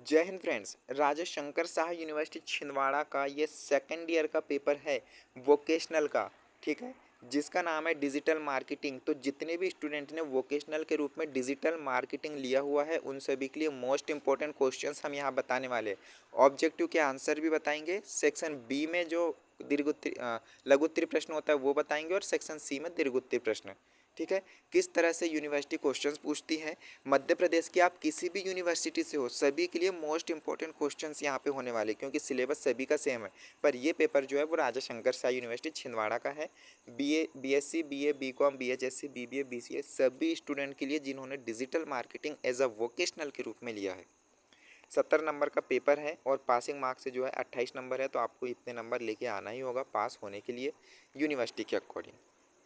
जय हिंद फ्रेंड्स। राजा शंकर शाह यूनिवर्सिटी छिंदवाड़ा का ये सेकेंड ईयर का पेपर है वोकेशनल का। ठीक है, जिसका नाम है डिजिटल मार्केटिंग। तो जितने भी स्टूडेंट ने वोकेशनल के रूप में डिजिटल मार्केटिंग लिया हुआ है उन सभी के लिए मोस्ट इंपॉर्टेंट क्वेश्चंस हम यहाँ बताने वाले हैं। ऑब्जेक्टिव के आंसर भी बताएंगे, सेक्शन बी में जो लघु उत्तरीय प्रश्न होता है वो बताएंगे, और सेक्शन सी में दीर्घ उत्तरीय प्रश्न। ठीक है, किस तरह से यूनिवर्सिटी क्वेश्चंस पूछती है। मध्य प्रदेश की आप किसी भी यूनिवर्सिटी से हो, सभी के लिए मोस्ट इंपॉर्टेंट क्वेश्चंस यहाँ पे होने वाले, क्योंकि सिलेबस सभी का सेम है। पर ये पेपर जो है वो राजा शंकर शाह यूनिवर्सिटी छिंदवाड़ा का है। बीए, बीएससी, बीए, बीकॉम, बीएचएससी, बीबीए, बीसीए सभी स्टूडेंट के लिए जिन्होंने digital marketing as a vocational के रूप में लिया है। 70 नंबर का पेपर है और पासिंग मार्क्स से जो है 28 नंबर है, तो आपको इतने नंबर लेके आना ही होगा पास होने के लिए यूनिवर्सिटी के अकॉर्डिंग।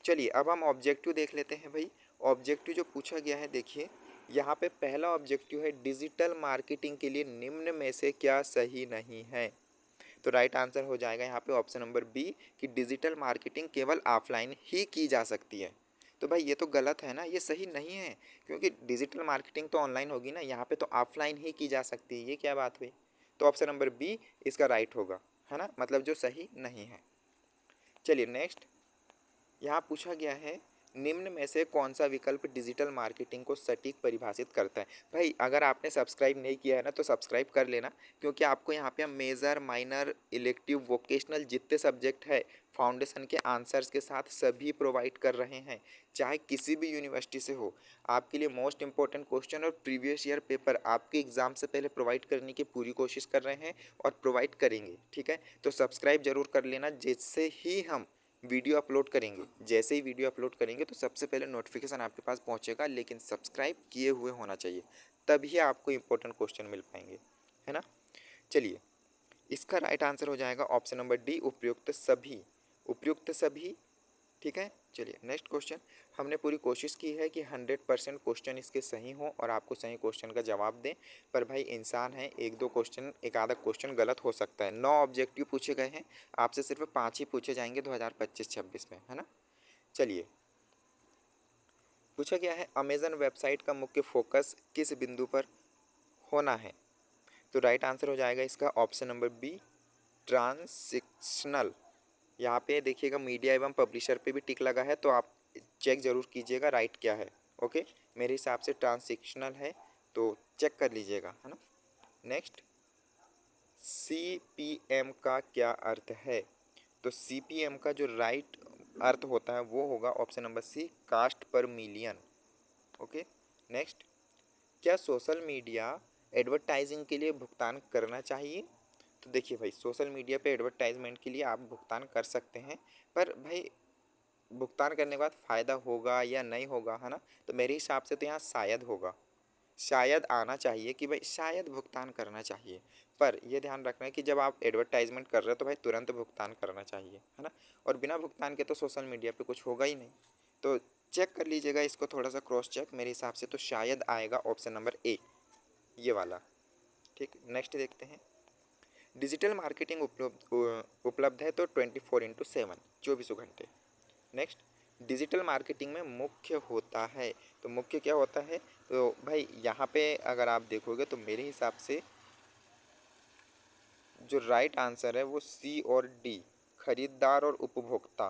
चलिए अब हम ऑब्जेक्टिव देख लेते हैं भाई। ऑब्जेक्टिव जो पूछा गया है देखिए, यहाँ पे पहला ऑब्जेक्टिव है डिजिटल मार्केटिंग के लिए निम्न में से क्या सही नहीं है। तो राइट आंसर हो जाएगा यहाँ पे ऑप्शन नंबर बी कि डिजिटल मार्केटिंग केवल ऑफलाइन ही की जा सकती है। तो भाई ये तो गलत है ना, ये सही नहीं है, क्योंकि डिजिटल मार्केटिंग तो ऑनलाइन होगी ना, यहाँ पे तो ऑफलाइन ही की जा सकती है। ये क्या बात हुई। तो ऑप्शन नंबर बी इसका राइट होगा, है ना, मतलब जो सही नहीं है। चलिए नेक्स्ट, यहाँ पूछा गया है निम्न में से कौन सा विकल्प डिजिटल मार्केटिंग को सटीक परिभाषित करता है। भाई अगर आपने सब्सक्राइब नहीं किया है ना तो सब्सक्राइब कर लेना, क्योंकि आपको यहाँ पे हम मेजर, माइनर, इलेक्टिव, वोकेशनल जितने सब्जेक्ट है फाउंडेशन के आंसर्स के साथ सभी प्रोवाइड कर रहे हैं, चाहे किसी भी यूनिवर्सिटी से हो। आपके लिए मोस्ट इंपॉर्टेंट क्वेश्चन और प्रीवियस ईयर पेपर आपके एग्जाम से पहले प्रोवाइड करने की पूरी कोशिश कर रहे हैं और प्रोवाइड करेंगे। ठीक है, तो सब्सक्राइब जरूर कर लेना, जिससे ही हम वीडियो अपलोड करेंगे, जैसे ही वीडियो अपलोड करेंगे तो सबसे पहले नोटिफिकेशन आपके पास पहुंचेगा, लेकिन सब्सक्राइब किए हुए होना चाहिए, तभी आपको इंपॉर्टेंट क्वेश्चन मिल पाएंगे, है ना। चलिए इसका राइट आंसर हो जाएगा ऑप्शन नंबर डी, उपयुक्त सभी। उपयुक्त सभी। ठीक है, चलिए नेक्स्ट क्वेश्चन। हमने पूरी कोशिश की है कि 100% क्वेश्चन इसके सही हों और आपको सही क्वेश्चन का जवाब दें, पर भाई इंसान है, एक दो क्वेश्चन, एक आधा क्वेश्चन गलत हो सकता है। 9 ऑब्जेक्टिव पूछे गए हैं, आपसे सिर्फ 5 ही पूछे जाएंगे 2025-26 में, है ना। चलिए पूछा गया है अमेजन वेबसाइट का मुख्य फोकस किस बिंदु पर होना है। तो राइट आंसर हो जाएगा इसका ऑप्शन नंबर बी, ट्रांसिक्शनल। यहाँ पे देखिएगा मीडिया एवं पब्लिशर पे भी टिक लगा है, तो आप चेक जरूर कीजिएगा राइट क्या है। ओके, मेरे हिसाब से ट्रांसिक्शनल है, तो चेक कर लीजिएगा, है ना। नेक्स्ट, CPM का क्या अर्थ है। तो CPM का जो राइट अर्थ होता है वो होगा ऑप्शन नंबर सी, कास्ट पर मिलियन। ओके नेक्स्ट, क्या सोशल मीडिया एडवर्टाइजिंग के लिए भुगतान करना चाहिए। तो देखिए भाई, सोशल मीडिया पे एडवर्टाइजमेंट के लिए आप भुगतान कर सकते हैं, पर भाई भुगतान करने के बाद फ़ायदा होगा या नहीं होगा, है ना। तो मेरे हिसाब से तो यहाँ शायद होगा, शायद आना चाहिए कि भाई शायद भुगतान करना चाहिए। पर यह ध्यान रखना है कि जब आप एडवर्टाइजमेंट कर रहे हो तो भाई तुरंत भुगतान करना चाहिए, है ना। और बिना भुगतान के तो सोशल मीडिया पे कुछ होगा ही नहीं। तो चेक कर लीजिएगा इसको, थोड़ा सा क्रॉस चेक। मेरे हिसाब से तो शायद आएगा ऑप्शन नंबर ए, ये वाला। ठीक, नेक्स्ट देखते हैं। डिजिटल मार्केटिंग उपलब्ध है तो 24/7, 24 घंटे। नेक्स्ट, डिजिटल मार्केटिंग में मुख्य होता है। तो मुख्य क्या होता है। तो भाई यहाँ पे अगर आप देखोगे तो मेरे हिसाब से जो राइट आंसर है वो सी और डी, खरीदार और उपभोक्ता,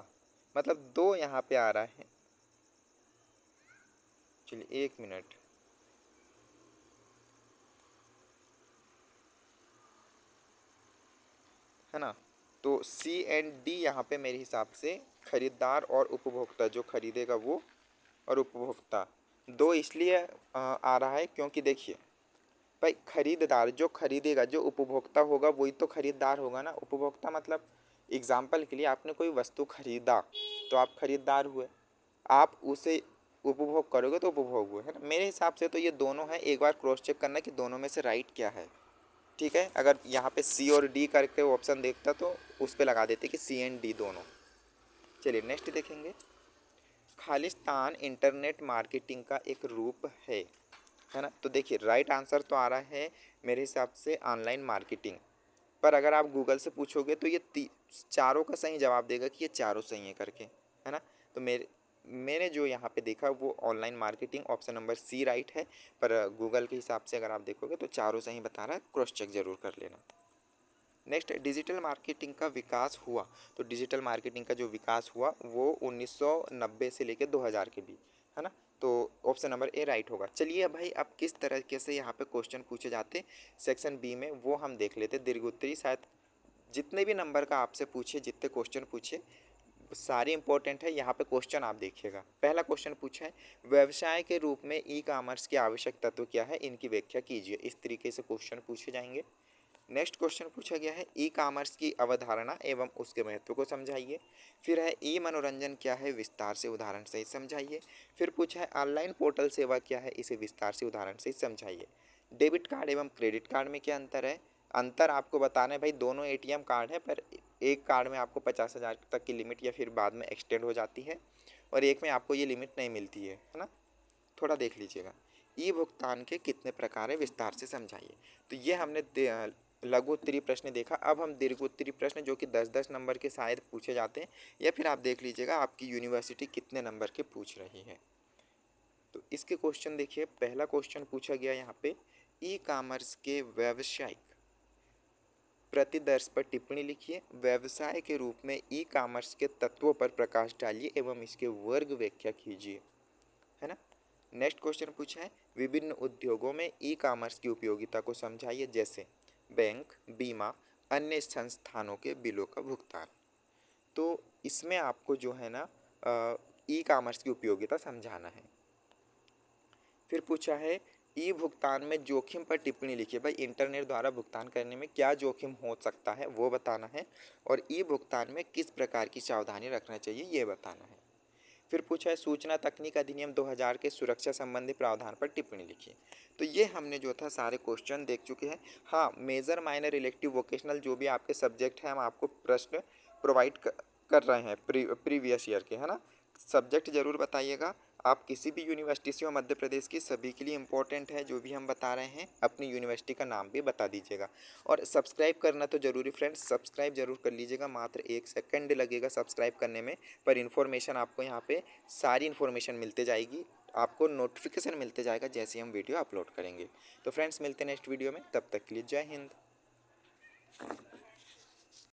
मतलब दो यहाँ पे आ रहा है। चलिए एक मिनट, है ना। तो सी एंड डी यहाँ पे मेरे हिसाब से खरीदार और उपभोक्ता, जो खरीदेगा वो और उपभोक्ता, दो इसलिए आ रहा है क्योंकि देखिए भाई, खरीदार जो खरीदेगा, जो उपभोक्ता होगा वही तो खरीदार होगा ना। उपभोक्ता मतलब एग्जाम्पल के लिए आपने कोई वस्तु खरीदा तो आप खरीदार हुए, आप उसे उपभोग करोगे तो उपभोग हुए, है ना। मेरे हिसाब से तो ये दोनों है, एक बार क्रॉस चेक करना कि दोनों में से राइट क्या है। ठीक है, अगर यहाँ पे सी और डी करके ऑप्शन देखता तो उस पर लगा देते कि सी एंड डी दोनों। चलिए नेक्स्ट देखेंगे। खालिस्तान इंटरनेट मार्केटिंग का एक रूप है ना। तो देखिए राइट आंसर तो आ रहा है मेरे हिसाब से ऑनलाइन मार्केटिंग, पर अगर आप गूगल से पूछोगे तो ये चारों का सही जवाब देगा कि ये चारों सही है करके, है ना। तो मैंने जो यहाँ पे देखा वो online marketing option number C right है, पर गूगल के हिसाब से अगर आप देखोगे तो चारों सही बता रहा है, क्रॉस चेक जरूर कर लेना। नेक्स्ट, डिजिटल मार्केटिंग का विकास हुआ। तो डिजिटल मार्केटिंग का जो विकास हुआ वो 1990 से लेकर 2000 के बीच, है ना। तो ऑप्शन नंबर ए राइट होगा। चलिए अब भाई अब किस तरीके से यहाँ पे क्वेश्चन पूछे जाते सेक्शन बी में वो हम देख लेते। दीर्घ उत्तरी शायद जितने भी नंबर का आपसे पूछे, जितने क्वेश्चन पूछे सारे इंपॉर्टेंट है। यहाँ पे क्वेश्चन आप देखिएगा। पहला क्वेश्चन पूछा है, व्यवसाय के रूप में ई कॉमर्स के आवश्यक तत्व क्या है, इनकी व्याख्या कीजिए। इस तरीके से क्वेश्चन पूछे जाएंगे। नेक्स्ट क्वेश्चन पूछा गया है, ई कॉमर्स की अवधारणा एवं उसके महत्व को समझाइए। फिर है, ई मनोरंजन क्या है, विस्तार से उदाहरण सहित समझाइए। फिर पूछा है, ऑनलाइन पोर्टल सेवा क्या है, इसे विस्तार से उदाहरण सहित समझाइए। डेबिट कार्ड एवं क्रेडिट कार्ड में क्या अंतर है। अंतर आपको बताना है भाई, दोनों एटीएम कार्ड है, पर एक कार्ड में आपको 50,000 तक की लिमिट या फिर बाद में एक्सटेंड हो जाती है, और एक में आपको ये लिमिट नहीं मिलती है ना। थोड़ा देख लीजिएगा। ई भुगतान के कितने प्रकार है, विस्तार से समझाइए। तो ये हमने लघु उत्तरीय प्रश्न देखा। अब हम दीर्घ उत्तरीय प्रश्न जो कि 10-10 नंबर के शायद पूछे जाते हैं, या फिर आप देख लीजिएगा आपकी यूनिवर्सिटी कितने नंबर के पूछ रही है। तो इसके क्वेश्चन देखिए। पहला क्वेश्चन पूछा गया यहाँ पे, ई कॉमर्स के व्यावसायिक प्रतिदर्श पर टिप्पणी लिखिए। व्यवसाय के रूप में ई कॉमर्स के तत्वों पर प्रकाश डालिए एवं इसके वर्ग व्याख्या कीजिए, है ना। नेक्स्ट क्वेश्चन पूछा है, विभिन्न उद्योगों में ई कॉमर्स की उपयोगिता को समझाइए, जैसे बैंक, बीमा, अन्य संस्थानों के बिलों का भुगतान। तो इसमें आपको जो है ना ई कॉमर्स की उपयोगिता समझाना है। फिर पूछा है, ई भुगतान में जोखिम पर टिप्पणी लिखिए। भाई इंटरनेट द्वारा भुगतान करने में क्या जोखिम हो सकता है वो बताना है, और ई भुगतान में किस प्रकार की सावधानी रखना चाहिए ये बताना है। फिर पूछा है, सूचना तकनीक अधिनियम 2000 के सुरक्षा संबंधी प्रावधान पर टिप्पणी लिखिए। तो ये हमने जो था सारे क्वेश्चन देख चुके हैं। हाँ, मेजर माइनर इलेक्टिव वोकेशनल जो भी आपके सब्जेक्ट हैं हम आपको प्रश्न प्रोवाइड कर रहे हैं प्रीवियस ईयर के, है ना। सब्जेक्ट जरूर बताइएगा। आप किसी भी यूनिवर्सिटी से हो मध्य प्रदेश की, सभी के लिए इम्पोर्टेंट है जो भी हम बता रहे हैं। अपनी यूनिवर्सिटी का नाम भी बता दीजिएगा, और सब्सक्राइब करना तो जरूरी फ्रेंड्स, सब्सक्राइब जरूर कर लीजिएगा। मात्र 1 सेकंड लगेगा सब्सक्राइब करने में, पर इन्फॉर्मेशन आपको यहाँ पे सारी इन्फॉर्मेशन मिलते जाएगी। आपको नोटिफिकेशन मिलते जाएगा जैसे हम वीडियो अपलोड करेंगे। तो फ्रेंड्स मिलते हैं नेक्स्ट वीडियो में, तब तक के लिए जय हिंद।